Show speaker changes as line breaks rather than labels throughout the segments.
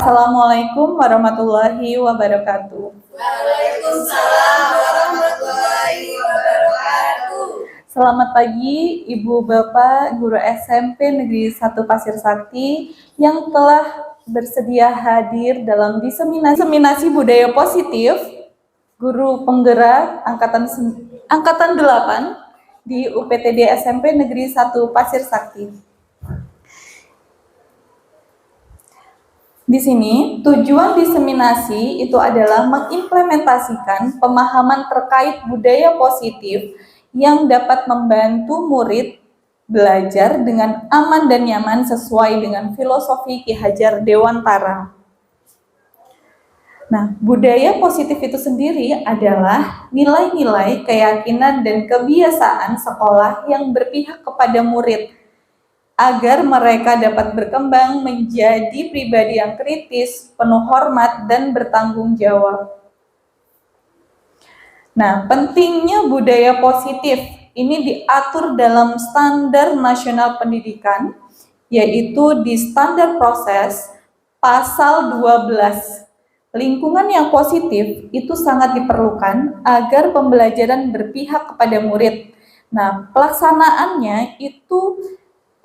Assalamualaikum warahmatullahi wabarakatuh.
Waalaikumsalam warahmatullahi wabarakatuh.
Selamat pagi Ibu Bapak Guru SMP Negeri 1 Pasir Sakti yang telah bersedia hadir dalam diseminasi budaya positif Guru Penggerak Angkatan 8 di UPTD SMP Negeri 1 Pasir Sakti. Di sini, tujuan diseminasi itu adalah mengimplementasikan pemahaman terkait budaya positif yang dapat membantu murid belajar dengan aman dan nyaman sesuai dengan filosofi Ki Hajar Dewantara. Nah, budaya positif itu sendiri adalah nilai-nilai, keyakinan, dan kebiasaan sekolah yang berpihak kepada murid, agar mereka dapat berkembang menjadi pribadi yang kritis, penuh hormat, dan bertanggung jawab. Nah, pentingnya budaya positif ini diatur dalam Standar Nasional Pendidikan, yaitu di Standar Proses Pasal 12. Lingkungan yang positif itu sangat diperlukan agar pembelajaran berpihak kepada murid. Nah, pelaksanaannya itu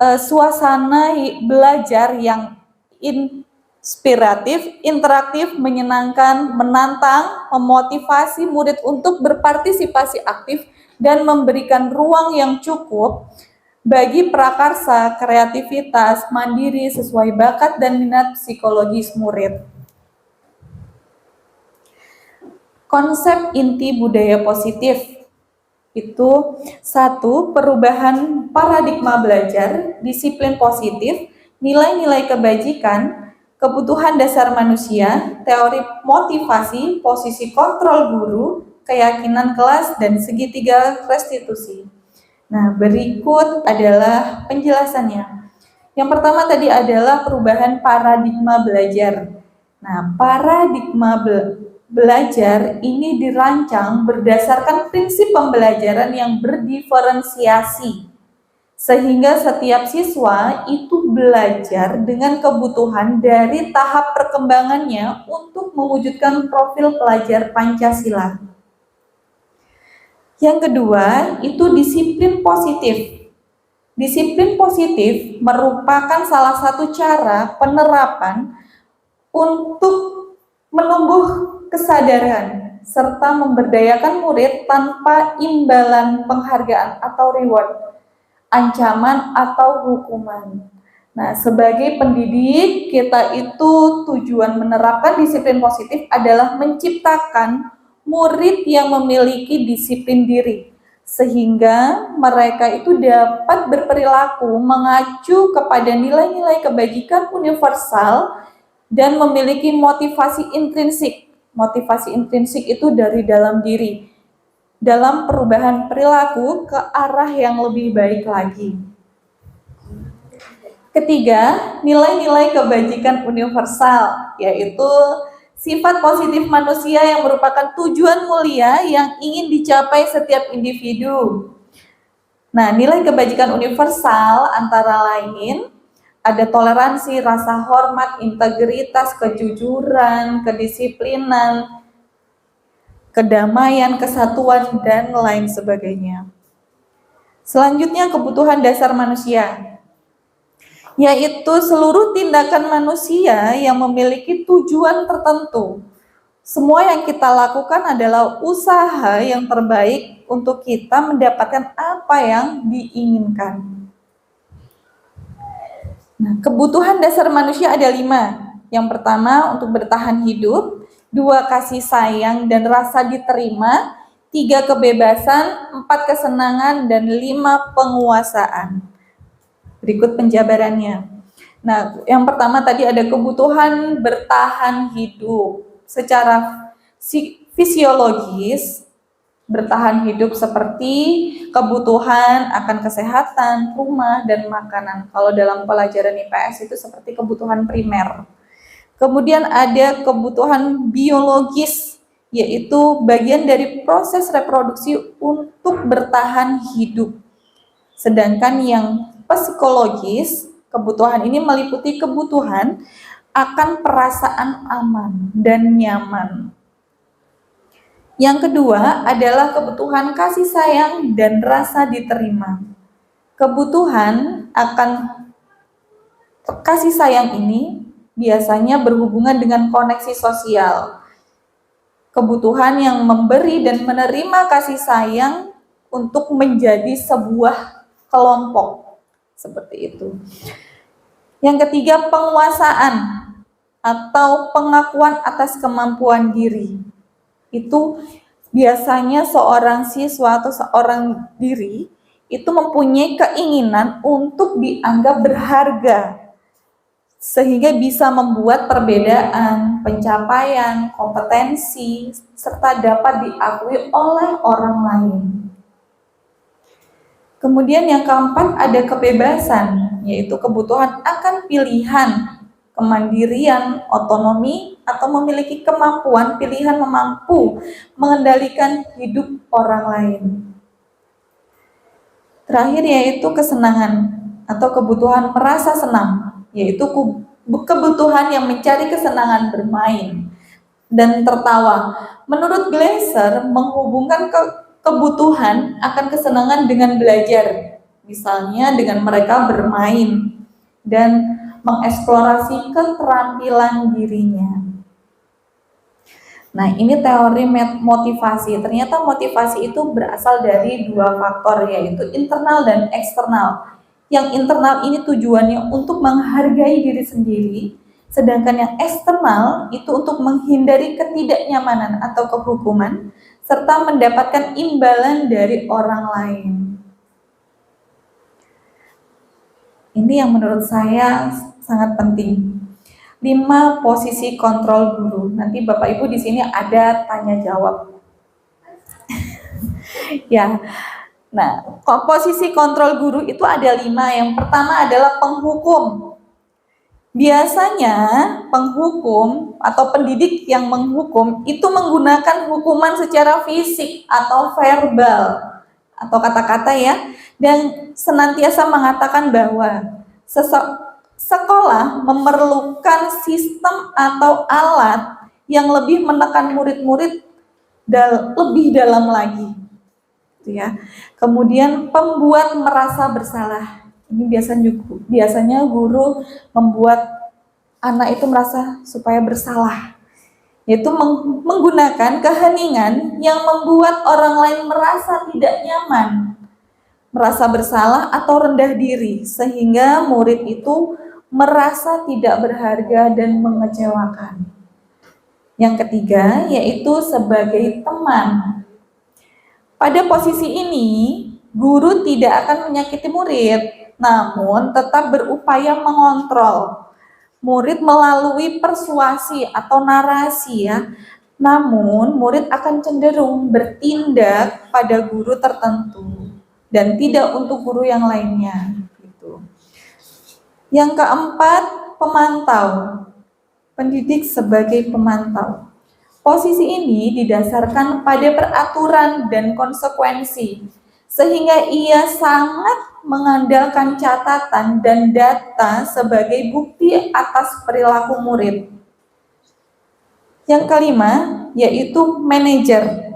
suasana belajar yang inspiratif, interaktif, menyenangkan, menantang, memotivasi murid untuk berpartisipasi aktif dan memberikan ruang yang cukup bagi prakarsa, kreativitas, mandiri sesuai bakat dan minat psikologis murid. Konsep inti budaya positif itu satu, perubahan paradigma belajar, disiplin positif, nilai-nilai kebajikan, kebutuhan dasar manusia, teori motivasi, posisi kontrol guru, keyakinan kelas, dan segitiga restitusi. Nah, berikut adalah penjelasannya. Yang pertama tadi adalah perubahan paradigma belajar. Nah, paradigma belajar ini dirancang berdasarkan prinsip pembelajaran yang berdiferensiasi, sehingga setiap siswa itu belajar dengan kebutuhan dari tahap perkembangannya untuk mewujudkan profil pelajar Pancasila. Yang kedua, itu disiplin positif. Disiplin positif merupakan salah satu cara penerapan untuk menumbuh kesadaran serta memberdayakan murid tanpa imbalan penghargaan atau reward, ancaman atau hukuman. Nah, sebagai pendidik, kita itu tujuan menerapkan disiplin positif adalah menciptakan murid yang memiliki disiplin diri, sehingga mereka itu dapat berperilaku mengacu kepada nilai-nilai kebajikan universal dan memiliki motivasi intrinsik. Motivasi intrinsik itu dari dalam diri, dalam perubahan perilaku ke arah yang lebih baik lagi. Ketiga, nilai-nilai kebajikan universal, yaitu sifat positif manusia yang merupakan tujuan mulia yang ingin dicapai setiap individu. Nah, nilai kebajikan universal antara lain ada toleransi, rasa hormat, integritas, kejujuran, kedisiplinan, kedamaian, kesatuan, dan lain sebagainya. Selanjutnya, kebutuhan dasar manusia, yaitu seluruh tindakan manusia yang memiliki tujuan tertentu. Semua yang kita lakukan adalah usaha yang terbaik untuk kita mendapatkan apa yang diinginkan. Nah, kebutuhan dasar manusia ada 5. Yang pertama, untuk bertahan hidup. 2, kasih sayang dan rasa diterima. 3, kebebasan. 4, kesenangan. Dan 5, penguasaan. Berikut penjabarannya. Nah, yang pertama tadi ada kebutuhan bertahan hidup. Secara fisiologis, bertahan hidup seperti kebutuhan akan kesehatan, rumah, dan makanan. Kalau dalam pelajaran IPS itu seperti kebutuhan primer. Kemudian ada kebutuhan biologis, yaitu bagian dari proses reproduksi untuk bertahan hidup. Sedangkan yang psikologis, kebutuhan ini meliputi kebutuhan akan perasaan aman dan nyaman. Yang kedua adalah kebutuhan kasih sayang dan rasa diterima. Kebutuhan akan kasih sayang ini biasanya berhubungan dengan koneksi sosial. Kebutuhan yang memberi dan menerima kasih sayang untuk menjadi sebuah kelompok. Seperti itu. Yang ketiga, penguasaan atau pengakuan atas kemampuan diri. Itu biasanya seorang siswa atau seorang diri itu mempunyai keinginan untuk dianggap berharga, sehingga bisa membuat perbedaan, pencapaian, kompetensi, serta dapat diakui oleh orang lain. Kemudian yang keempat ada kebebasan, yaitu kebutuhan akan pilihan, kemandirian, otonomi, atau memiliki kemampuan pilihan mampu mengendalikan hidup orang lain. Terakhir yaitu kesenangan atau kebutuhan merasa senang, yaitu kebutuhan yang mencari kesenangan bermain dan tertawa. Menurut Gleiser, menghubungkan kebutuhan akan kesenangan dengan belajar, misalnya dengan mereka bermain dan mengeksplorasi keterampilan dirinya. Nah, ini teori motivasi. Ternyata motivasi itu berasal dari dua faktor, yaitu internal dan eksternal. Yang internal ini tujuannya untuk menghargai diri sendiri, sedangkan yang eksternal itu untuk menghindari ketidaknyamanan atau kehukuman, serta mendapatkan imbalan dari orang lain. Ini yang menurut saya sangat penting. 5 posisi kontrol guru. Nanti Bapak Ibu di sini ada tanya jawab. Ya. Nah, posisi kontrol guru itu ada 5. Yang pertama adalah penghukum. Biasanya penghukum atau pendidik yang menghukum itu menggunakan hukuman secara fisik atau verbal atau kata-kata ya, dan senantiasa mengatakan bahwa sekolah memerlukan sistem atau alat yang lebih menekan murid-murid lebih dalam lagi, ya. Kemudian pembuat merasa bersalah. Ini biasanya guru membuat anak itu merasa supaya bersalah, yaitu menggunakan keheningan yang membuat orang lain merasa tidak nyaman, merasa bersalah atau rendah diri, sehingga murid itu merasa tidak berharga dan mengecewakan. Yang ketiga yaitu sebagai teman. Pada posisi ini, guru tidak akan menyakiti murid, namun tetap berupaya mengontrol murid melalui persuasi atau narasi ya. Namun murid akan cenderung bertindak pada guru tertentu dan tidak untuk guru yang lainnya. Gitu. Yang keempat, pemantau. Pendidik sebagai pemantau. Posisi ini didasarkan pada peraturan dan konsekuensi, sehingga ia sangat mengandalkan catatan dan data sebagai bukti atas perilaku murid. Yang kelima, yaitu manajer.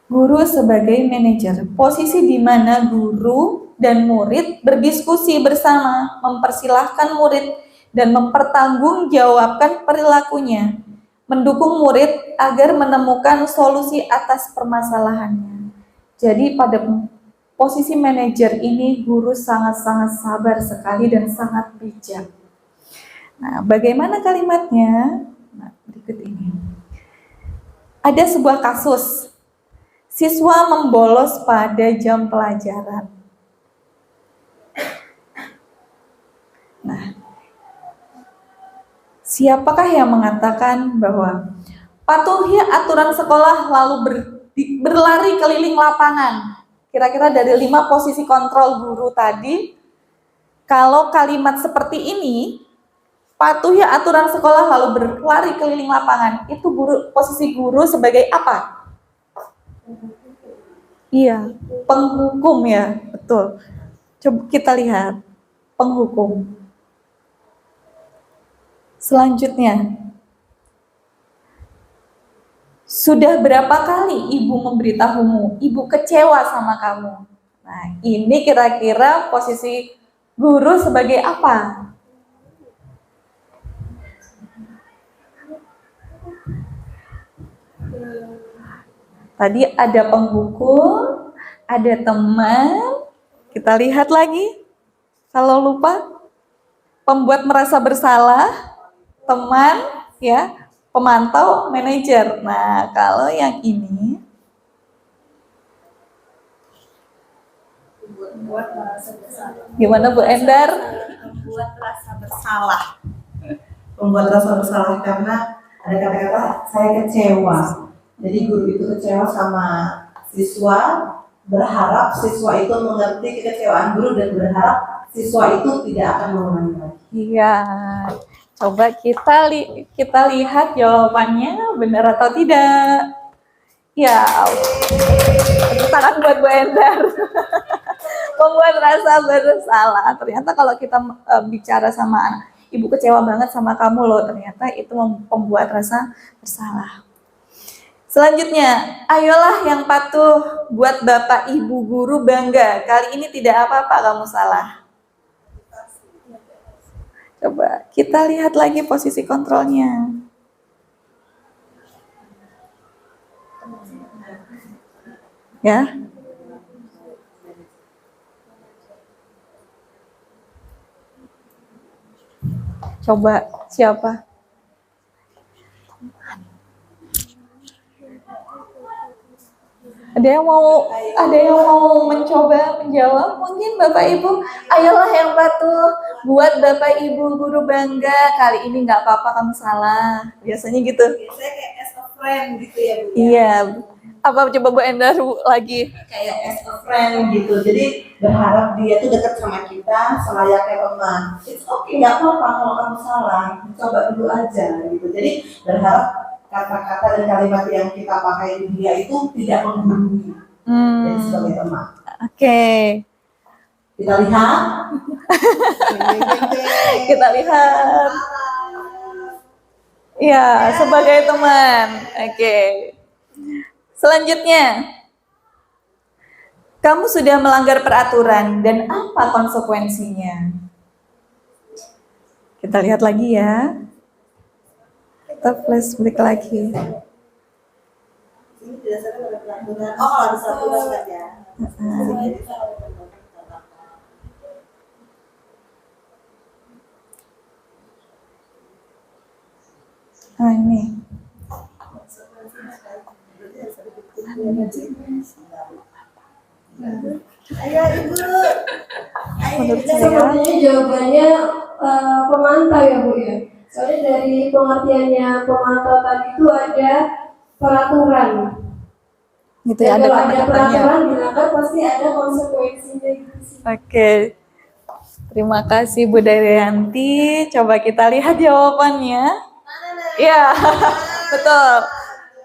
Guru sebagai manajer, posisi di mana guru dan murid berdiskusi bersama, mempersilahkan murid dan mempertanggungjawabkan perilakunya, mendukung murid agar menemukan solusi atas permasalahannya. Jadi pada posisi manajer ini guru sangat-sangat sabar sekali dan sangat bijak. Nah, bagaimana kalimatnya? Nah, berikut ini. Ada sebuah kasus. Siswa membolos pada jam pelajaran. Nah, siapakah yang mengatakan bahwa patuhi aturan sekolah lalu berlari keliling lapangan? Kira-kira dari 5 posisi kontrol guru tadi, kalau kalimat seperti ini, patuhi aturan sekolah lalu berlari keliling lapangan, itu posisi guru sebagai apa? Iya, penghukum ya, betul. Coba kita lihat, penghukum. Selanjutnya, sudah berapa kali ibu memberitahumu, ibu kecewa sama kamu? Nah, ini kira-kira posisi guru sebagai apa? Tadi ada penghukum, ada teman. Kita lihat lagi. Kalau lupa, pembuat merasa bersalah, teman, ya, pemantau, manajer. Nah, kalau yang ini,
Membuat merasa bersalah.
gimana Bu Endar?
Membuat rasa bersalah. Membuat rasa bersalah karena ada kata-kata saya kecewa. Jadi guru itu kecewa sama siswa, berharap siswa itu mengerti kekecewaan guru dan berharap siswa itu tidak akan mengulangi lagi.
Iya. Coba kita lihat jawabannya benar atau tidak. Ya, tepuk tangan buat Bu Endar. Membuat rasa bersalah. Ternyata kalau kita bicara sama anak, ibu kecewa banget sama kamu loh. Ternyata itu membuat rasa bersalah. Selanjutnya, ayolah yang patuh buat bapak ibu guru bangga. Kali ini tidak apa-apa kamu salah. Coba kita lihat lagi posisi kontrolnya. Ya. Coba siapa? Ada yang mau mencoba menjawab? Mungkin Bapak Ibu, ayolah yang patuh buat Bapak Ibu guru bangga. Kali ini nggak apa-apa kamu salah. Biasanya gitu.
Biasanya kayak as a friend gitu ya Bu.
Iya. Apa coba Bu Endar lagi?
Kayak as a friend gitu. Jadi berharap dia tuh dekat sama kita selayaknya teman. It's okay, nggak apa-apa kalau kamu salah. Coba dulu aja gitu. Jadi berharap kata-kata dan kalimat yang kita pakai di dia itu tidak menggurui. Jadi sebagai teman.
Oke.
Kita lihat.
Kita lihat. Ya, sebagai teman. Oke. Selanjutnya, kamu sudah melanggar peraturan dan apa konsekuensinya? Kita lihat lagi ya. Kita flashback lagi.
Ini berdasarkan pada peraturan. Oh, kalau ada peraturan kan ya.
Nah ini.
Ayo Ibu.
Menurut saya,
Sepertinya jawabannya pemantau ya Bu ya. Soalnya dari pengertiannya pemantau tadi itu ada peraturan.
gitu ya,
Dan
ada
kalau ada
kata-katanya.
peraturan dilanggar pasti ada konsekuensinya gitu sih.
Oke. Terima kasih Bu Daryanti. Coba kita lihat jawabannya. Iya, betul.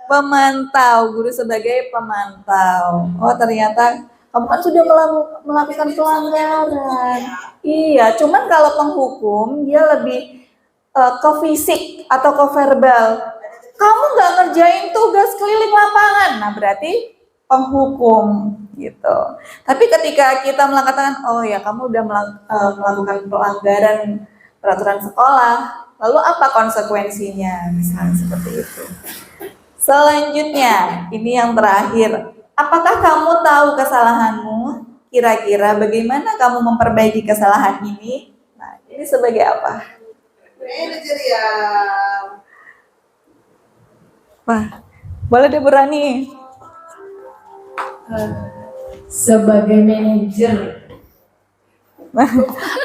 Pemantau, guru sebagai pemantau. Oh, ternyata kamu kan sudah melakukan pelanggaran. Iya, cuman kalau penghukum dia lebih ke fisik atau ke verbal. Kamu nggak ngerjain tugas keliling lapangan, nah berarti penghukum gitu. Tapi ketika kita mengatakan, oh ya kamu udah melakukan pelanggaran peraturan sekolah, lalu apa konsekuensinya? Misalnya seperti itu. Selanjutnya, ini yang terakhir. Apakah kamu tahu kesalahanmu? Kira-kira bagaimana kamu memperbaiki kesalahan ini? Nah, ini sebagai apa?
Manajer ya.
Wah, boleh deh Bu Rani.
Sebagai manajer.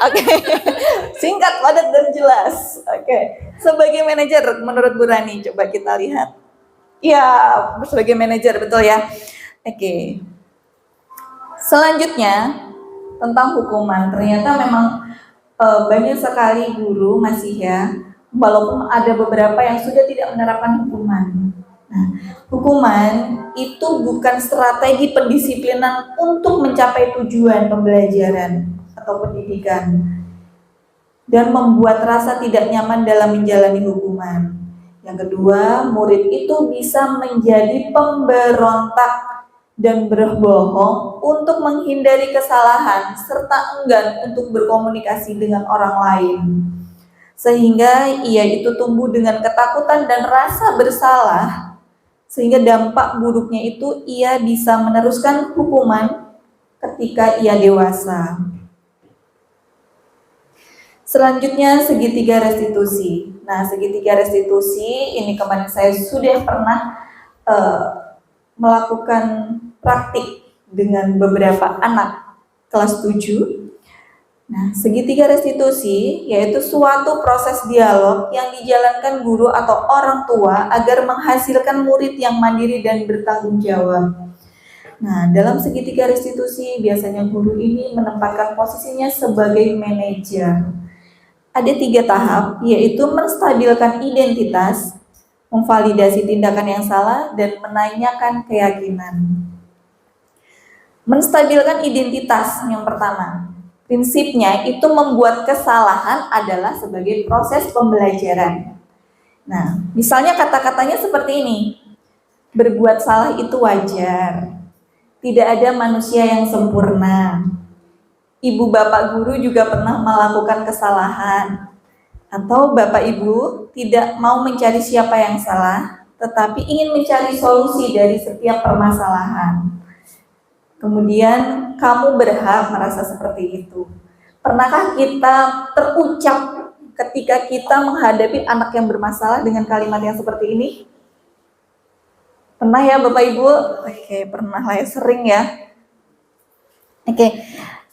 Oke, singkat, padat, dan jelas. Oke, sebagai manajer menurut Bu Rani, coba kita lihat. Iya, sebagai manajer, betul ya. Oke. Selanjutnya, tentang hukuman. Ternyata memang banyak sekali guru masih ya, walaupun ada beberapa yang sudah tidak menerapkan hukuman. Nah, hukuman itu bukan strategi pendisiplinan untuk mencapai tujuan pembelajaran atau pendidikan. dan membuat rasa tidak nyaman dalam menjalani hukuman. Yang kedua, murid itu bisa menjadi pemberontak dan berbohong untuk menghindari kesalahan serta enggan untuk berkomunikasi dengan orang lain. Sehingga ia itu tumbuh dengan ketakutan dan rasa bersalah, sehingga dampak buruknya itu ia bisa meneruskan hukuman ketika ia dewasa. Selanjutnya, segitiga restitusi. Nah, segitiga restitusi ini kemarin saya sudah pernah melakukan praktik dengan beberapa anak kelas 7. Nah, segitiga restitusi yaitu suatu proses dialog yang dijalankan guru atau orang tua agar menghasilkan murid yang mandiri dan bertanggung jawab. Nah, dalam segitiga restitusi biasanya guru ini menempatkan posisinya sebagai manajer. Ada 3 tahap, yaitu menstabilkan identitas, memvalidasi tindakan yang salah, dan menanyakan keyakinan. Menstabilkan identitas yang pertama. Prinsipnya itu membuat kesalahan adalah sebagai proses pembelajaran. Nah, misalnya kata-katanya seperti ini. Berbuat salah itu wajar. Tidak ada manusia yang sempurna. Ibu bapak guru juga pernah melakukan kesalahan. Atau bapak ibu tidak mau mencari siapa yang salah, tetapi ingin mencari solusi dari setiap permasalahan. Kemudian kamu berhak merasa seperti itu. Pernahkah kita terucap ketika kita menghadapi anak yang bermasalah dengan kalimat yang seperti ini? Pernah ya Bapak Ibu? Oke, pernah lah ya, sering ya. Oke.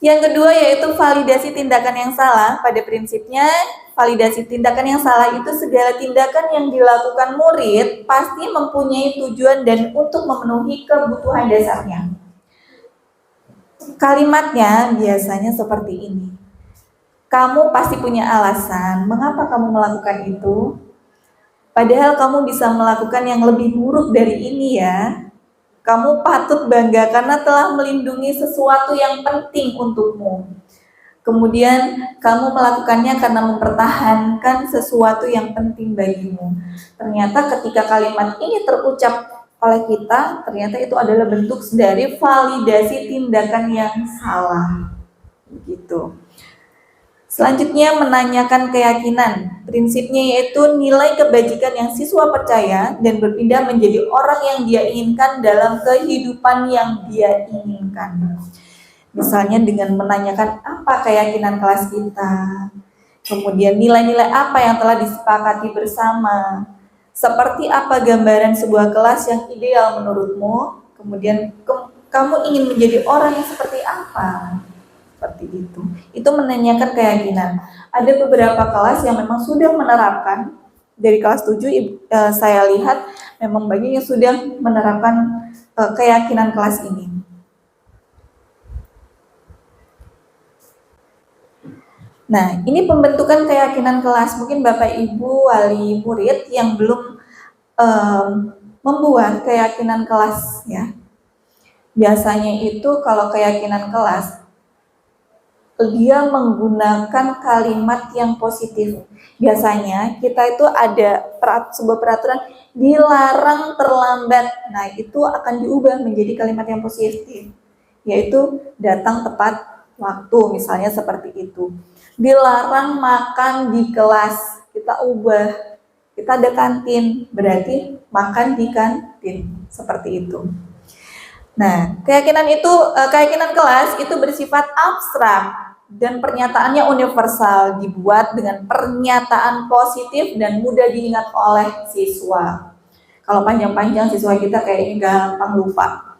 Yang kedua yaitu validasi tindakan yang salah. Pada prinsipnya, validasi tindakan yang salah itu segala tindakan yang dilakukan murid pasti mempunyai tujuan dan untuk memenuhi kebutuhan dasarnya. Kalimatnya biasanya seperti ini. Kamu pasti punya alasan mengapa kamu melakukan itu. Padahal kamu bisa melakukan yang lebih buruk dari ini ya. Kamu patut bangga karena telah melindungi sesuatu yang penting untukmu. Kemudian kamu melakukannya karena mempertahankan sesuatu yang penting bagimu. Ternyata ketika kalimat ini terucap oleh kita, ternyata itu adalah bentuk dari validasi tindakan yang salah. Begitu. Selanjutnya menanyakan keyakinan. Prinsipnya yaitu nilai kebajikan yang siswa percaya dan berpindah menjadi orang yang dia inginkan dalam kehidupan yang dia inginkan. Misalnya dengan menanyakan apa keyakinan kelas kita, kemudian nilai-nilai apa yang telah disepakati bersama, seperti apa gambaran sebuah kelas yang ideal menurutmu, kemudian kamu ingin menjadi orang yang seperti apa. Seperti itu. Itu menanyakan keyakinan. Ada beberapa kelas yang memang sudah menerapkan, dari kelas 7 saya lihat memang banyak yang sudah menerapkan keyakinan kelas ini. Nah, ini pembentukan keyakinan kelas. Mungkin Bapak Ibu wali murid yang belum membuat keyakinan kelas ya. Biasanya itu kalau keyakinan kelas dia menggunakan kalimat yang positif. Biasanya kita itu ada sebuah peraturan dilarang terlambat. Nah, itu akan diubah menjadi kalimat yang positif, yaitu datang tepat waktu, misalnya seperti itu. Dilarang makan di kelas, kita ubah. Kita ada kantin, berarti makan di kantin, seperti itu. Nah, keyakinan kelas itu bersifat abstrak dan pernyataannya universal, dibuat dengan pernyataan positif dan mudah diingat oleh siswa. Kalau panjang-panjang siswa kita kayaknya gampang lupa.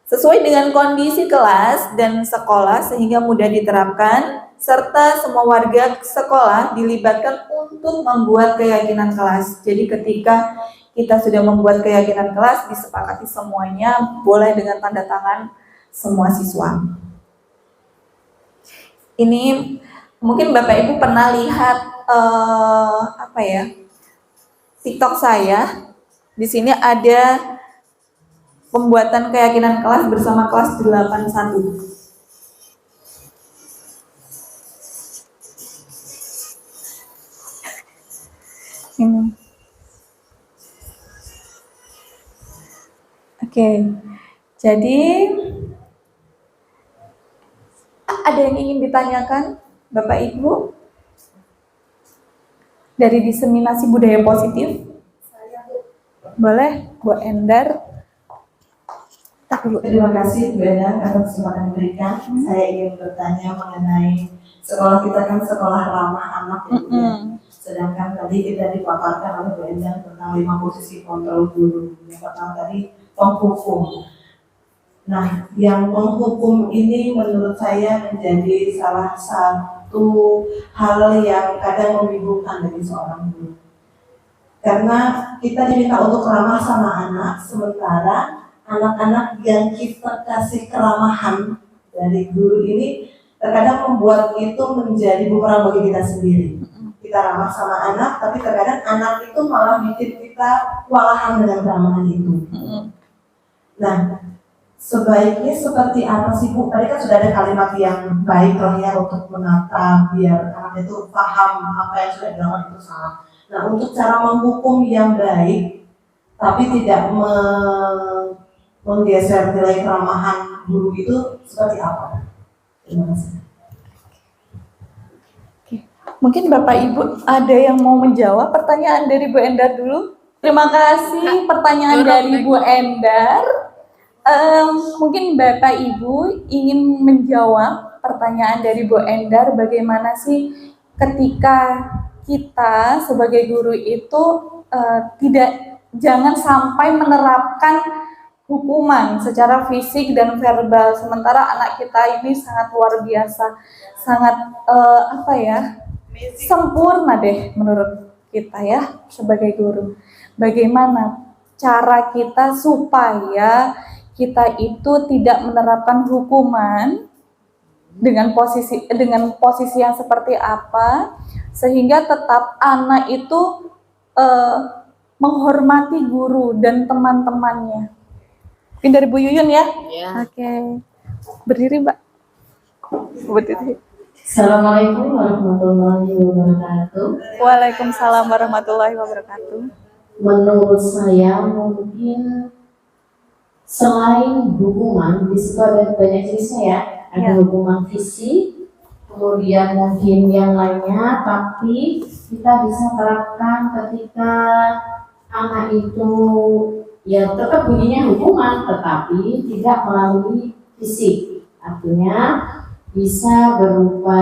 Sesuai dengan kondisi kelas dan sekolah sehingga mudah diterapkan, serta semua warga sekolah dilibatkan untuk membuat keyakinan kelas. Jadi ketika kita sudah membuat keyakinan kelas, disepakati semuanya, boleh dengan tanda tangan semua siswa. Ini mungkin Bapak Ibu pernah lihat TikTok saya. Di sini ada pembuatan keyakinan kelas bersama kelas 81. Sini. Oke. Jadi ada yang ingin ditanyakan Bapak Ibu dari diseminasi budaya positif? Boleh, Bu Endar. Tak dulu.
Terima kasih Bu Endang atas kesempatan diberikan. Saya ingin bertanya mengenai sekolah kita kan sekolah ramah anak ya Bu ya. Sedangkan tadi kita dipaparkan oleh Bu Endang tentang 5 posisi kontrol guru. Yang pertama tadi penghukum. Nah, yang penghukum ini menurut saya menjadi salah satu hal yang kadang membingungkan bagi seorang guru. Karena kita diminta untuk ramah sama anak, sementara anak-anak yang kita kasih keramahan dari guru ini terkadang membuat itu menjadi bumerang bagi kita sendiri. Kita ramah sama anak, tapi terkadang anak itu malah bikin kita kewalahan dengan keramahan itu. Nah, sebaiknya seperti apa sih Bu? Tadi kan sudah ada kalimat yang baik lah ya untuk menata biar anak itu paham apa yang sudah dilakukan itu salah. Nah, untuk cara menghukum yang baik, tapi tidak menggeser nilai keramahan guru itu seperti apa? Terima kasih.
Mungkin Bapak Ibu ada yang mau menjawab pertanyaan dari Bu Endar dulu? Terima kasih pertanyaan dari Bu Endar. Mungkin Bapak Ibu ingin menjawab pertanyaan dari Bu Endar, bagaimana sih ketika kita sebagai guru itu jangan sampai menerapkan hukuman secara fisik dan verbal, sementara anak kita ini sangat luar biasa, sangat sempurna deh menurut kita ya sebagai guru. Bagaimana cara kita supaya kita itu tidak menerapkan hukuman dengan posisi yang seperti apa sehingga tetap anak itu menghormati guru dan teman-temannya. Mungkin dari Bu Yuyun ya?
Ya.
Oke. Berdiri, Mbak. Berdiri.
Assalamualaikum warahmatullahi wabarakatuh.
Waalaikumsalam warahmatullahi wabarakatuh.
Menurut saya mungkin selain hukuman, di situ ada banyak jenisnya ya. Ada hukuman fisik, kemudian mungkin yang lainnya, tapi kita bisa terapkan ketika anak itu ya tetap bunyinya hukuman, tetapi tidak melalui fisik. Artinya bisa berupa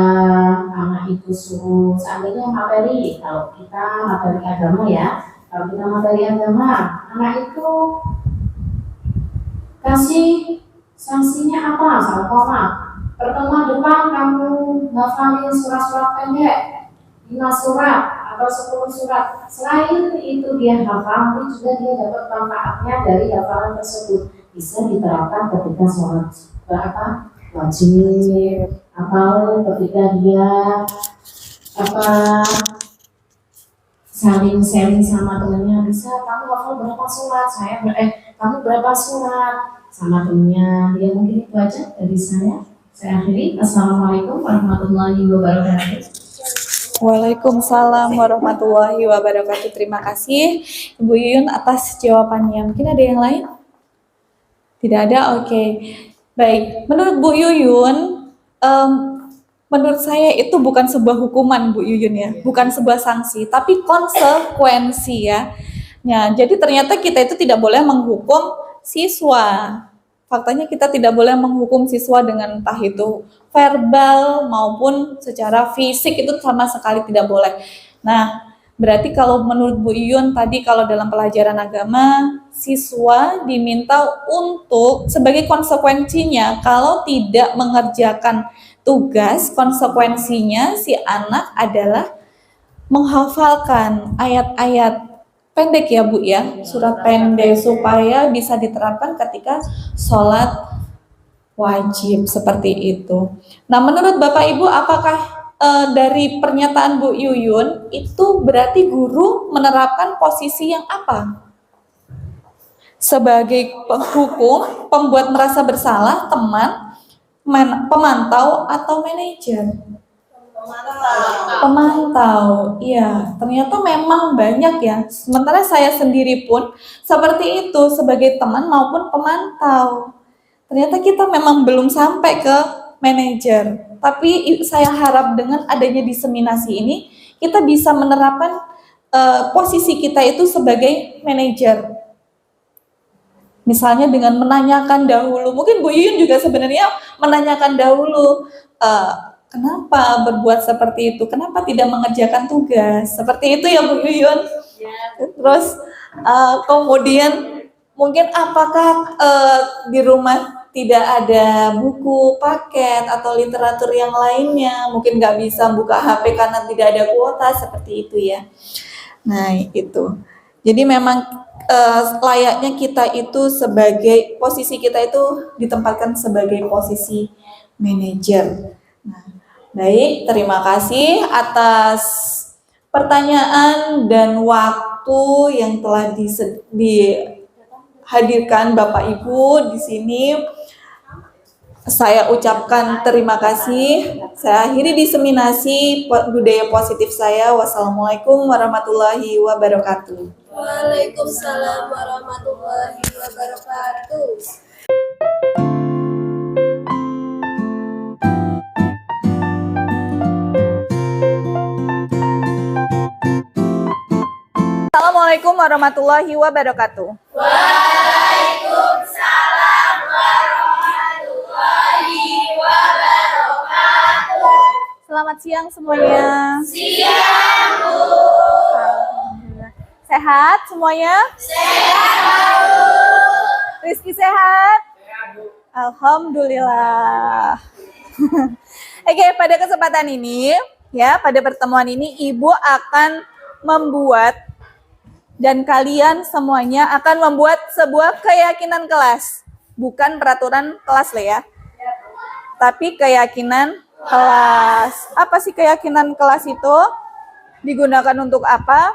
anak itu suruh, seandainya materi, kalau kita materi agama ya, kalau kita materi agama, anak itu kasih sanksinya apa? Sama pertemuan depan kamu ngafalin surat-surat pendek 5 surat atau 10 surat. Selain itu dia hafal, tapi juga dia dapat manfaatnya dari hafalan tersebut. Bisa diterapkan ketika sholat wajib, atau ketika dia saling sharing sama temennya, bisa kamu hafal berapa surat, kamu berapa surat sama temennya. Ya mungkin itu aja dari saya. Saya akhiri. Assalamualaikum warahmatullahi wabarakatuh.
Waalaikumsalam warahmatullahi wabarakatuh. Terima kasih Ibu Yuyun atas jawabannya. Mungkin ada yang lain? Tidak ada? Oke. Baik, menurut Bu Yuyun, menurut saya itu bukan sebuah hukuman Bu Yuyun ya, bukan sebuah sanksi, tapi konsekuensi ya. Nah, jadi ternyata kita itu tidak boleh menghukum siswa. Faktanya kita tidak boleh menghukum siswa dengan entah itu verbal maupun secara fisik, itu sama sekali tidak boleh. Nah, berarti kalau menurut Bu Yuyun tadi, kalau dalam pelajaran agama, siswa diminta untuk sebagai konsekuensinya kalau tidak mengerjakan tugas, konsekuensinya si anak adalah menghafalkan ayat-ayat pendek ya Bu ya, surat pendek supaya bisa diterapkan ketika sholat wajib seperti itu. Nah, menurut Bapak Ibu, apakah dari pernyataan Bu Yuyun itu berarti guru menerapkan posisi yang apa? Sebagai penghukum, pembuat merasa bersalah, teman, pemantau, atau manajer? Pemantau, iya, ternyata memang banyak ya. Sementara saya sendiri pun seperti itu sebagai teman maupun pemantau. Ternyata kita memang belum sampai ke manajer. Tapi saya harap dengan adanya diseminasi ini, kita bisa menerapkan posisi kita itu sebagai manajer. Misalnya dengan menanyakan dahulu, mungkin Bu Yuyun juga sebenarnya menanyakan dahulu, kenapa berbuat seperti itu, kenapa tidak mengerjakan tugas, seperti itu ya Bu Yuyun. Terus kemudian mungkin apakah di rumah tidak ada buku, paket, atau literatur yang lainnya, mungkin nggak bisa buka HP karena tidak ada kuota, seperti itu ya. Nah itu, jadi memang layaknya kita itu sebagai posisi kita itu ditempatkan sebagai posisi manajer. Nah, baik, terima kasih atas pertanyaan dan waktu yang telah dihadirkan Bapak Ibu di sini. Saya ucapkan terima kasih. Saya akhiri diseminasi budaya positif saya. Wassalamualaikum warahmatullahi wabarakatuh.
Waalaikumsalam warahmatullahi wabarakatuh.
Assalamualaikum warahmatullahi wabarakatuh.
Waalaikumsalam warahmatullahi wabarakatuh.
Selamat siang semuanya.
Siang, Bu.
Alhamdulillah. Sehat semuanya?
Sehat, Bu.
Rizky sehat? Alhamdulillah. Oke, pada kesempatan ini, ya, pada pertemuan ini Ibu akan membuat dan kalian semuanya akan membuat sebuah keyakinan kelas. Bukan peraturan kelas lah ya. Tapi keyakinan kelas. Apa sih keyakinan kelas itu? Digunakan untuk apa?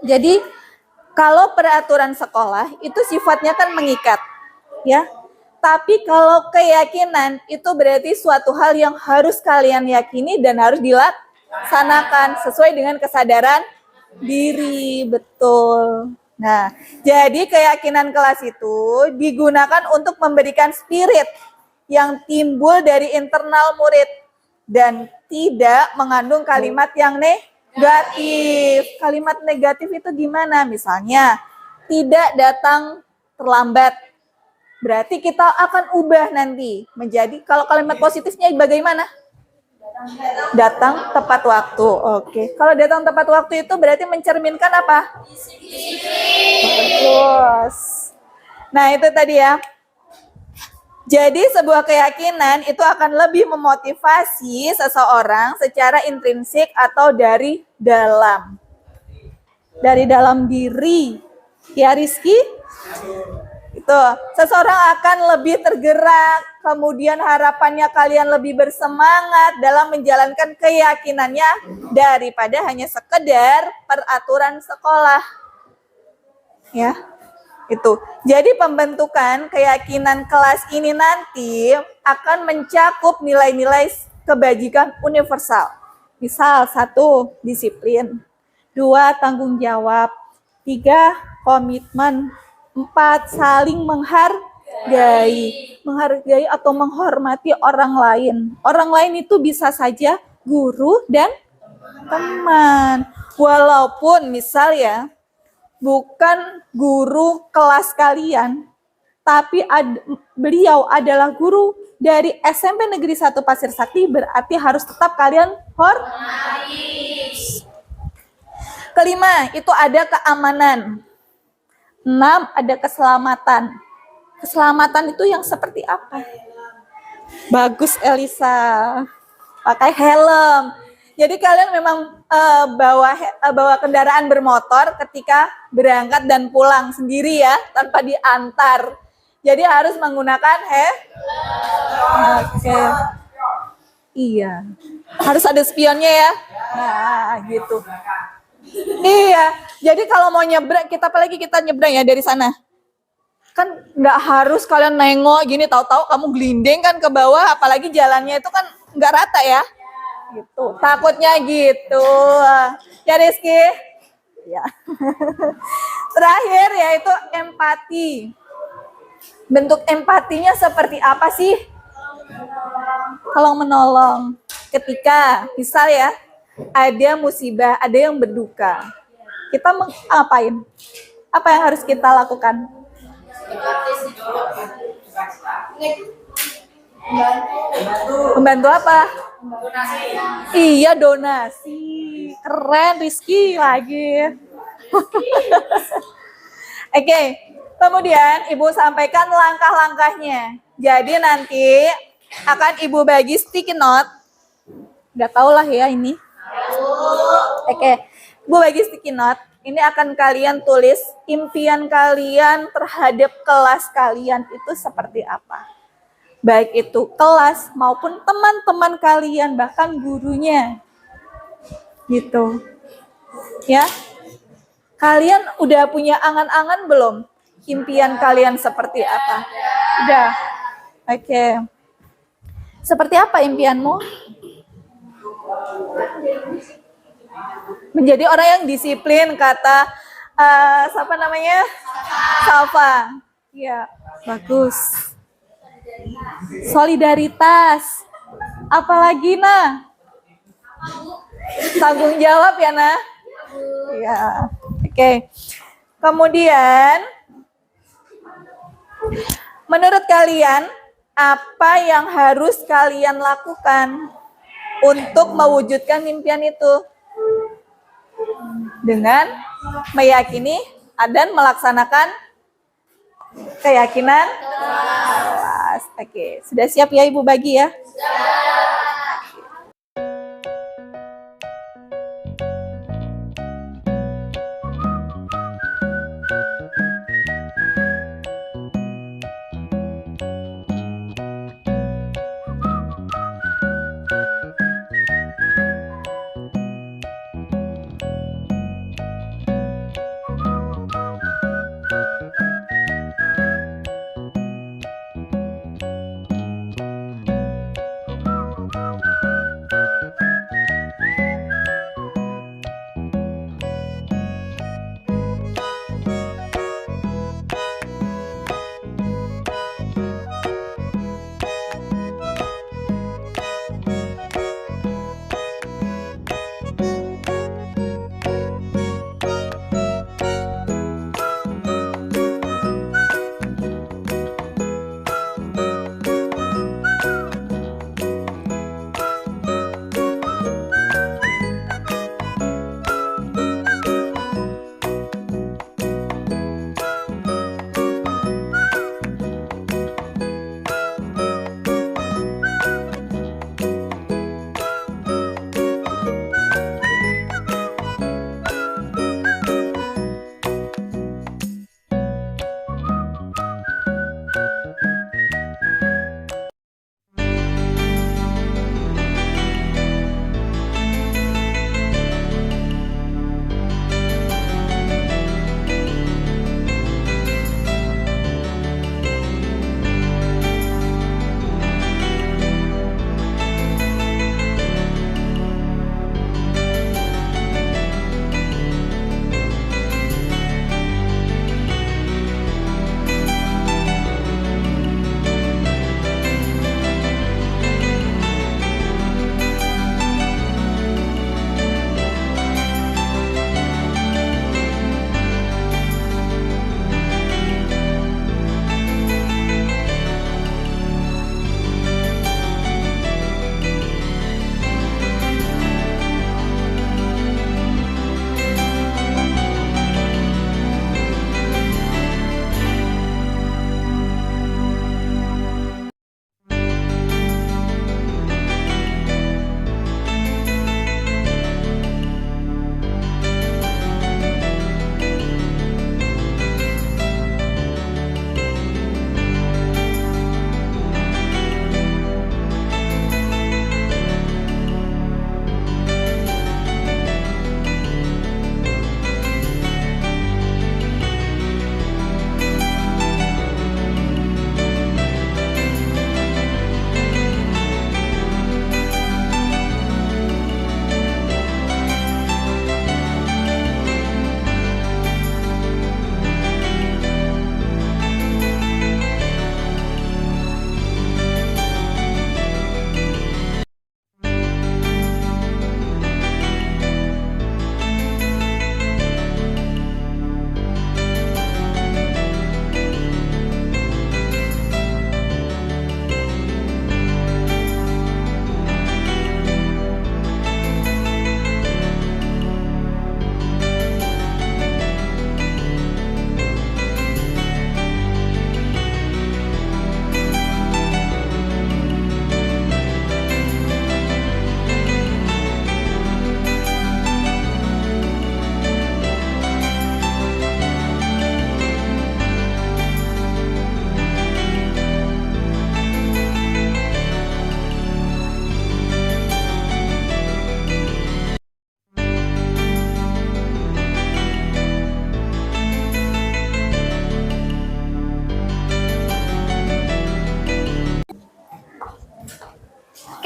Jadi kalau peraturan sekolah itu sifatnya kan mengikat, ya. Tapi kalau keyakinan itu berarti suatu hal yang harus kalian yakini dan harus dilaksanakan sesuai dengan kesadaran diri, betul. Nah, jadi keyakinan kelas itu digunakan untuk memberikan spirit yang timbul dari internal murid dan tidak mengandung kalimat yang negatif. Kalimat negatif itu gimana? Misalnya, tidak datang terlambat. Berarti kita akan ubah nanti menjadi, kalau kalimat positifnya bagaimana? Datang tepat waktu. Oke. Kalau datang tepat waktu itu berarti mencerminkan apa? Bagus. Nah, itu tadi ya. Jadi sebuah keyakinan itu akan lebih memotivasi seseorang secara intrinsik atau dari dalam. Dari dalam diri. Ya, Rizky? Itu, seseorang akan lebih tergerak, kemudian harapannya kalian lebih bersemangat dalam menjalankan keyakinannya daripada hanya sekedar peraturan sekolah. Ya, itu. Jadi pembentukan keyakinan kelas ini nanti akan mencakup nilai-nilai kebajikan universal. Misal, 1, disiplin. 2, tanggung jawab. 3, komitmen. 4, saling menghargai. Menghargai atau menghormati orang lain. Orang lain itu bisa saja guru dan teman. Walaupun misal ya, bukan guru kelas kalian, tapi beliau adalah guru dari SMP Negeri 1 Pasir Sakti, berarti harus tetap kalian hormati. Kelima, itu ada keamanan. 6, ada keselamatan. Keselamatan itu yang seperti apa? Bagus Elisa. Pakai helm. Jadi kalian memang bawa kendaraan bermotor ketika berangkat dan pulang sendiri ya, tanpa diantar. Jadi harus menggunakan Oke. Iya. Harus ada spionnya ya. Nah, gitu. Iya, jadi kalau mau nyebrang, apalagi kita nyebrang ya dari sana, kan nggak harus kalian nengok gini, tahu-tahu kamu gelinding kan ke bawah, apalagi jalannya itu kan nggak rata ya. Gitu. Takutnya gitu. Ya Rizky? Ya. Terakhir yaitu empati. Bentuk empatinya seperti apa sih? Tolong menolong. Ketika misal ya, ada musibah, ada yang berduka. Kita ngapain? Apa yang harus kita lakukan? Membantu apa? Iya, donasi. Keren, Rizky lagi. Oke, kemudian Ibu sampaikan langkah-langkahnya. Jadi nanti akan Ibu bagi sticky note. Nggak tahu lah ya ini. Oke, Ibu bagi sticky note. Ini akan kalian tulis impian kalian terhadap kelas kalian itu seperti apa. Baik itu kelas maupun teman-teman kalian, bahkan gurunya. Gitu. Ya. Kalian udah punya angan-angan belum? Impian kalian seperti apa? Udah. Oke. Seperti apa impianmu? Menjadi orang yang disiplin, kata siapa namanya? Salva. Ya, bagus. Solidaritas. Apalagi, Nah? Tanggung jawab ya, Nah? Ya. Oke. Kemudian, menurut kalian, apa yang harus kalian lakukan untuk mewujudkan impian itu? Dengan meyakini dan melaksanakan keyakinan kelas. Oke, sudah siap ya Ibu bagi ya?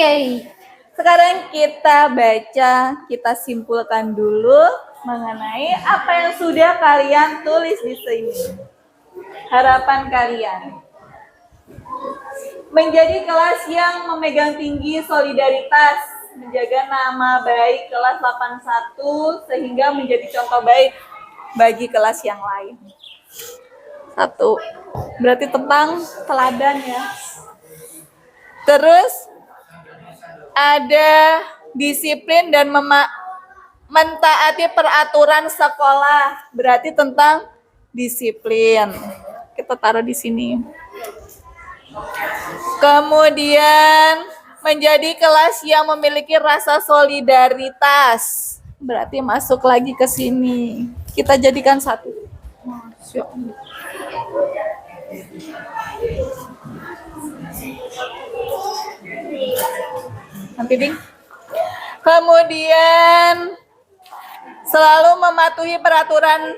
Oke, sekarang kita baca, kita simpulkan dulu mengenai apa yang sudah kalian tulis di sini. Harapan kalian. Menjadi kelas yang memegang tinggi solidaritas, menjaga nama baik kelas 81 sehingga menjadi contoh baik bagi kelas yang lain. 1. Berarti tentang teladan ya. Terus ada disiplin dan mentaati peraturan sekolah, berarti tentang disiplin. Kita taruh di sini. Kemudian menjadi kelas yang memiliki rasa solidaritas, berarti masuk lagi ke sini. Kita jadikan satu. Masya Allah. Nanti ding. Kemudian selalu mematuhi peraturan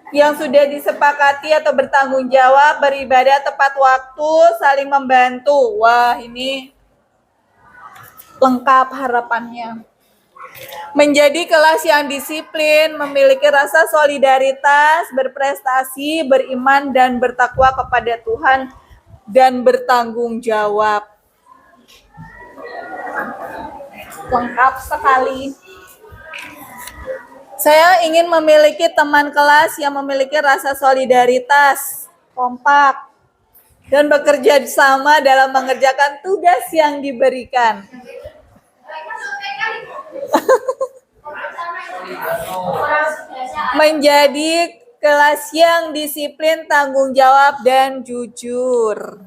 yang sudah disepakati atau bertanggung jawab, beribadah tepat waktu, saling membantu. Wah, ini lengkap harapannya. Menjadi kelas yang disiplin, memiliki rasa solidaritas, berprestasi, beriman dan bertakwa kepada Tuhan dan bertanggung jawab. Lengkap sekali. Saya ingin memiliki teman kelas yang memiliki rasa solidaritas, kompak, dan bekerja sama dalam mengerjakan tugas yang diberikan. Menjadi kelas yang disiplin, tanggung jawab, dan jujur.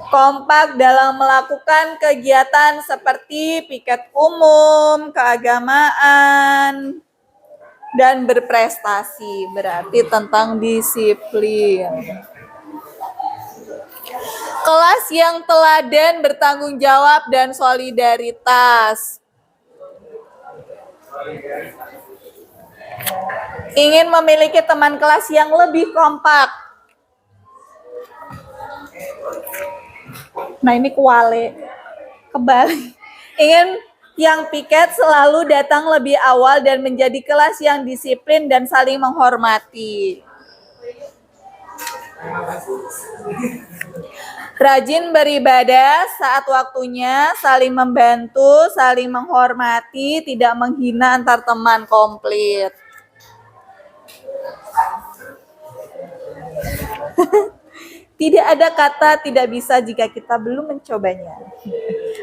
Kompak dalam melakukan kegiatan seperti piket umum, keagamaan, dan berprestasi. Berarti tentang disiplin. Kelas yang teladan, bertanggung jawab, dan solidaritas. Ingin memiliki teman kelas yang lebih kompak. Nah ini kuale, kebalik. Ingin yang piket selalu datang lebih awal dan menjadi kelas yang disiplin dan saling menghormati. Rajin beribadah saat waktunya, saling membantu, saling menghormati, tidak menghina antar teman, komplit. Tidak ada kata tidak bisa jika kita belum mencobanya.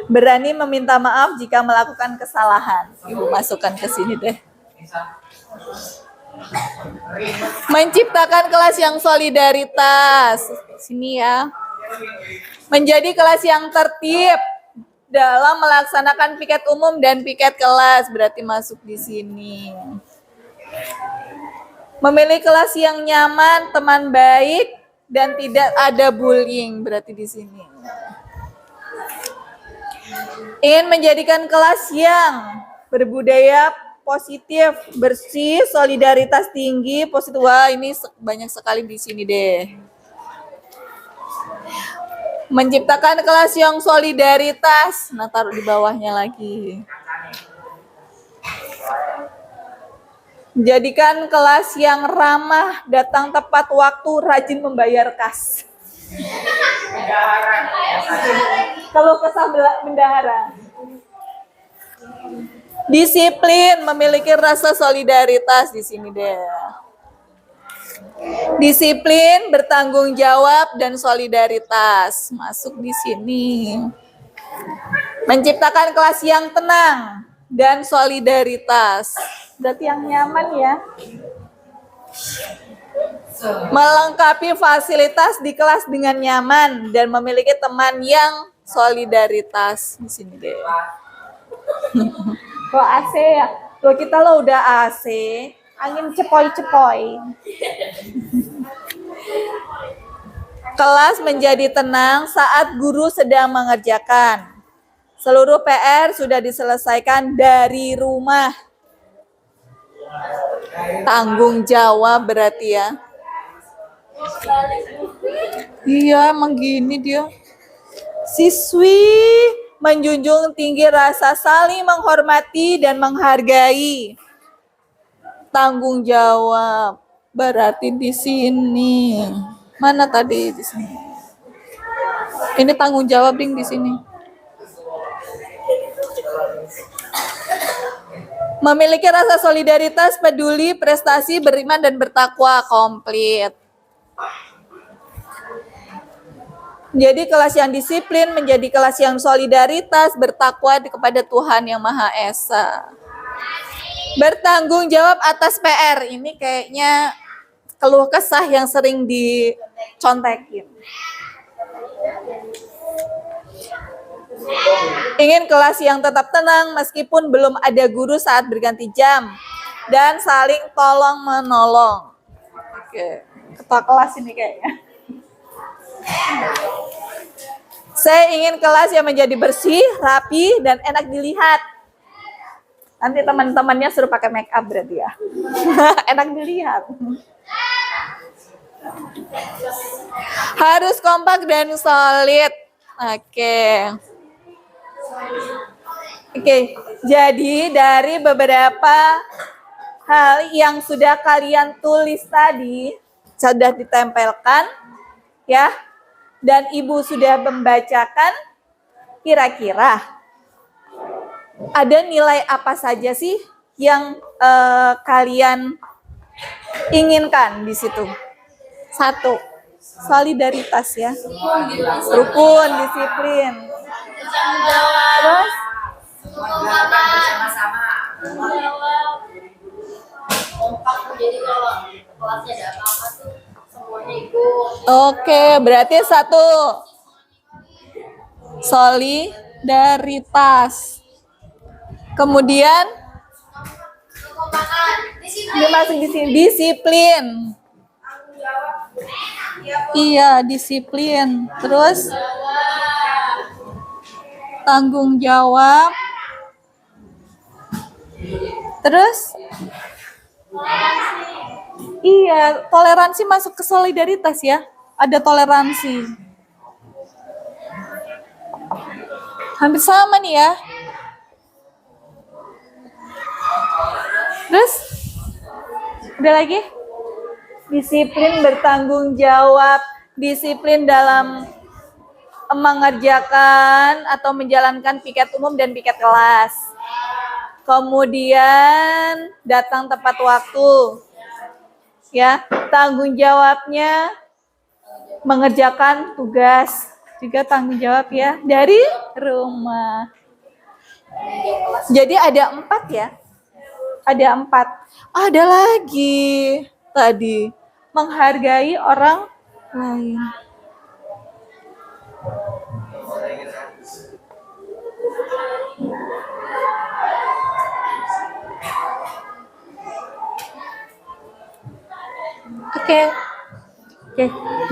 Berani meminta maaf jika melakukan kesalahan. Ibu masukkan ke sini deh. Menciptakan kelas yang solidaritas. Sini ya. Menjadi kelas yang tertib dalam melaksanakan piket umum dan piket kelas. Berarti masuk di sini. Memilih kelas yang nyaman, teman baik, dan tidak ada bullying, berarti di sini. Ingin menjadikan kelas yang berbudaya positif, bersih, solidaritas tinggi, positif. Wah, ini banyak sekali di sini deh. Menciptakan kelas yang solidaritas. Nah, taruh di bawahnya lagi. Menjadikan kelas yang ramah, datang tepat waktu, rajin membayar kas. Kalau kesah bendahara. Disiplin, memiliki rasa solidaritas di sini deh. Disiplin, bertanggung jawab, dan solidaritas. Masuk di sini. Menciptakan kelas yang tenang dan solidaritas. Berarti yang nyaman ya. Melengkapi fasilitas di kelas dengan nyaman dan memiliki teman yang solidaritas. Di sini deh. Kok AC ya? Tuh kita lo udah AC, angin cepoi-cepoi. Kelas menjadi tenang saat guru sedang mengerjakan. Seluruh PR sudah diselesaikan dari rumah. Tanggung jawab berarti ya. Iya emang gini dia. Siswi menjunjung tinggi rasa saling menghormati dan menghargai. Tanggung jawab. Berarti di sini. Mana tadi di sini? Ini tanggung jawab ding di sini. Memiliki rasa solidaritas, peduli, prestasi, beriman dan bertakwa. Komplit. Jadi kelas yang disiplin menjadi kelas yang solidaritas, bertakwa kepada Tuhan Yang Maha Esa. Bertanggung jawab atas PR. Ini kayaknya keluh kesah yang sering dicontekin. Ingin kelas yang tetap tenang meskipun belum ada guru saat berganti jam. Dan saling tolong menolong. Oke, ketua kelas ini kayaknya. Saya ingin kelas yang menjadi bersih, rapi, dan enak dilihat. Nanti teman-temannya suruh pakai make up berarti ya. Enak dilihat. Harus kompak dan solid. Oke. Jadi dari beberapa hal yang sudah kalian tulis tadi, sudah ditempelkan, ya. Dan Ibu sudah membacakan, kira-kira ada nilai apa saja sih yang kalian inginkan di situ? 1, solidaritas ya. Rukun, disiplin. Terus?
Kompak, jadi kalau kelasnya ada apa-apa tuh semuanya ikut.
Oke, berarti 1, solidaritas. Kemudian ini masih di sini, disiplin. Iya, disiplin. Terus tanggung jawab. Terus iya, toleransi masuk ke solidaritas ya. Ada toleransi. Hampir sama nih ya. Terus udah lagi? Disiplin, bertanggung jawab, disiplin dalam mengerjakan atau menjalankan piket umum dan piket kelas. Kemudian datang tepat waktu. Ya, tanggung jawabnya mengerjakan tugas, juga tanggung jawab ya dari rumah. Jadi ada 4 ya. Ada 4. Ada lagi tadi, menghargai orang lain. Oke.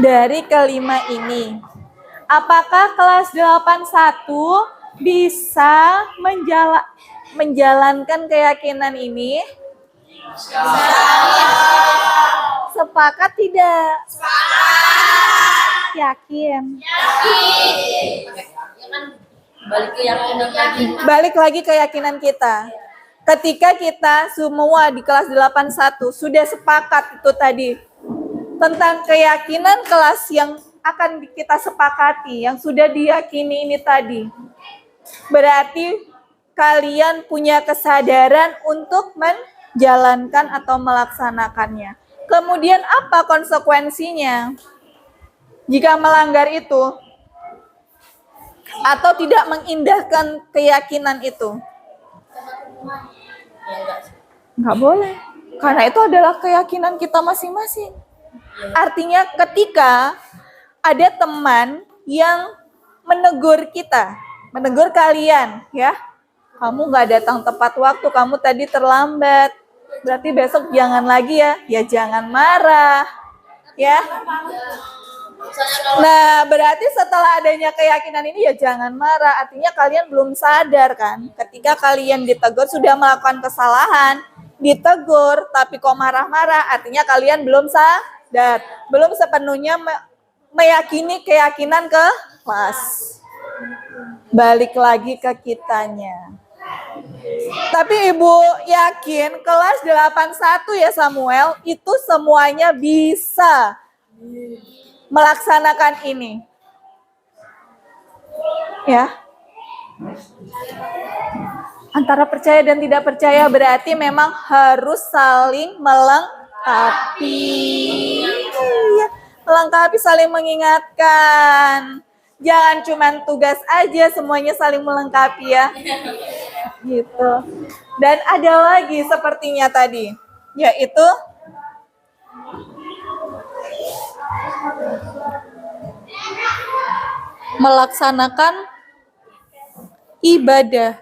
Dari kelima ini, apakah kelas 81 bisa menjalankan keyakinan ini? Sepakat tidak? Yakin? Balik lagi keyakinan kita. Ketika kita semua di kelas 81 sudah sepakat itu tadi tentang keyakinan kelas yang akan kita sepakati, yang sudah diyakini ini tadi. Berarti kalian punya kesadaran untuk menjalankan atau melaksanakannya. Kemudian apa konsekuensinya jika melanggar itu atau tidak mengindahkan keyakinan itu? Nggak boleh, karena itu adalah keyakinan kita masing-masing. Artinya ketika ada teman yang menegur kita, menegur kalian, ya, kamu nggak datang tepat waktu, kamu tadi terlambat, berarti besok jangan lagi ya jangan marah, ya. Nah, berarti setelah adanya keyakinan ini ya jangan marah, artinya kalian belum sadar kan, ketika kalian ditegur sudah melakukan kesalahan, ditegur tapi kok marah-marah, artinya kalian belum sadar, belum sepenuhnya meyakini keyakinan kelas. Balik lagi ke kitanya. Tapi Ibu yakin kelas 81 ya Samuel, itu semuanya bisa melaksanakan ini. Ya. Antara percaya dan tidak percaya berarti memang harus saling melengkapi. Iya, melengkapi, saling mengingatkan. Jangan cuma tugas aja, semuanya saling melengkapi ya. Gitu. Dan ada lagi sepertinya tadi, yaitu melaksanakan ibadah.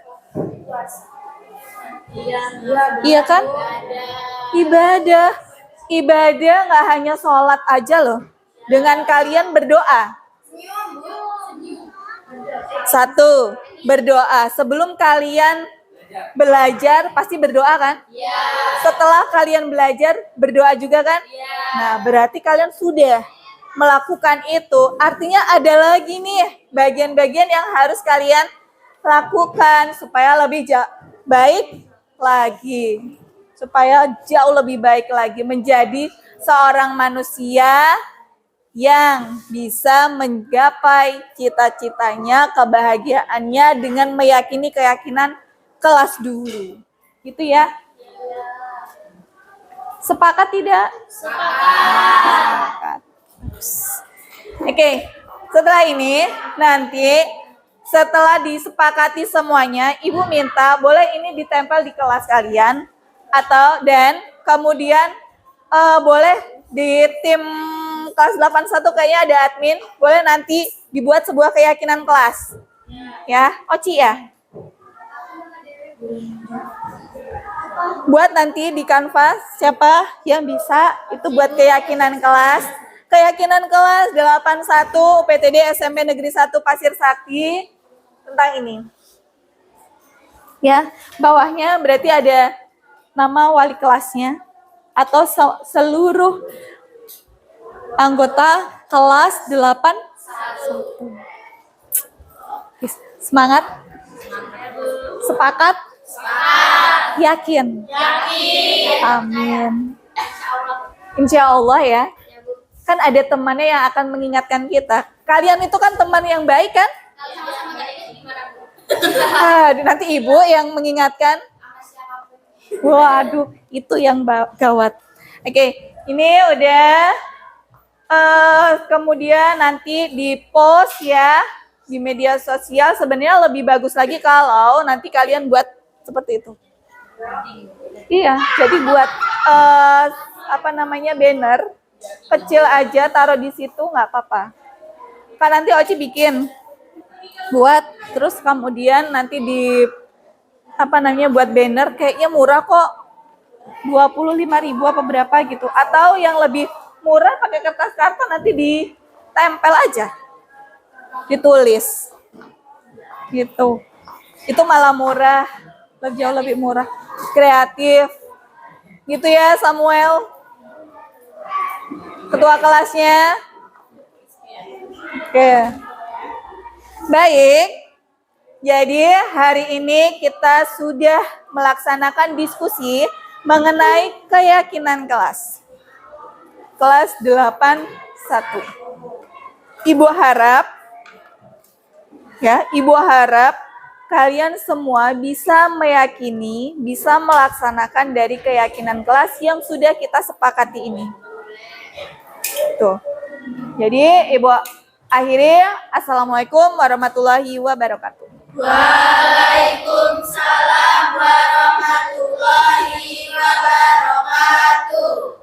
Iya kan? Ibadah. Ibadah nggak hanya sholat aja loh. Dengan kalian berdoa. Satu, berdoa. Sebelum kalian belajar, pasti berdoa kan? Setelah kalian belajar, berdoa juga kan? Nah, berarti kalian sudah melakukan itu. Artinya ada lagi nih bagian-bagian yang harus kalian lakukan supaya lebih baik lagi. Supaya jauh lebih baik lagi. Menjadi seorang manusia yang bisa menggapai cita-citanya, kebahagiaannya dengan meyakini keyakinan kelas dulu. Gitu ya. Sepakat tidak? Sepakat. Oke, setelah ini nanti setelah disepakati semuanya, Ibu minta boleh ini ditempel di kelas kalian dan kemudian boleh di tim kelas 81 kayaknya ada admin, boleh nanti dibuat sebuah keyakinan kelas. Ya, Oci ya. Buat nanti di kanvas siapa yang bisa itu buat keyakinan kelas. Keyakinan kelas 81 UPTD SMP Negeri 1 Pasir Sakti tentang ini. Ya, bawahnya berarti ada nama wali kelasnya atau seluruh anggota kelas 81. Semangat? Sepakat? Yakin? Amin. Insya Allah ya. Kan ada temannya yang akan mengingatkan kita. Kalian itu kan teman yang baik kan? Nanti Ibu yang mengingatkan. Waduh, itu yang gawat. Oke, ini udah. Kemudian nanti di-post ya di media sosial. Sebenarnya lebih bagus lagi kalau nanti kalian buat seperti itu. Iya, jadi buat banner kecil aja, taruh di situ nggak apa-apa. Kan nanti Oci bikin buat, terus kemudian nanti buat banner, kayaknya murah kok, 25.000 apa berapa gitu. Atau yang lebih murah pakai kertas karton, nanti ditempel aja, ditulis gitu. Itu malah murah, jauh lebih murah, kreatif gitu ya Samuel, ketua kelasnya. Oke, baik. Jadi hari ini kita sudah melaksanakan diskusi mengenai keyakinan kelas 81. Ibu harap kalian semua bisa meyakini, bisa melaksanakan dari keyakinan kelas yang sudah kita sepakati ini. Tuh. Jadi Ibu akhiri, Assalamualaikum warahmatullahi wabarakatuh.
Waalaikumsalam warahmatullahi wabarakatuh.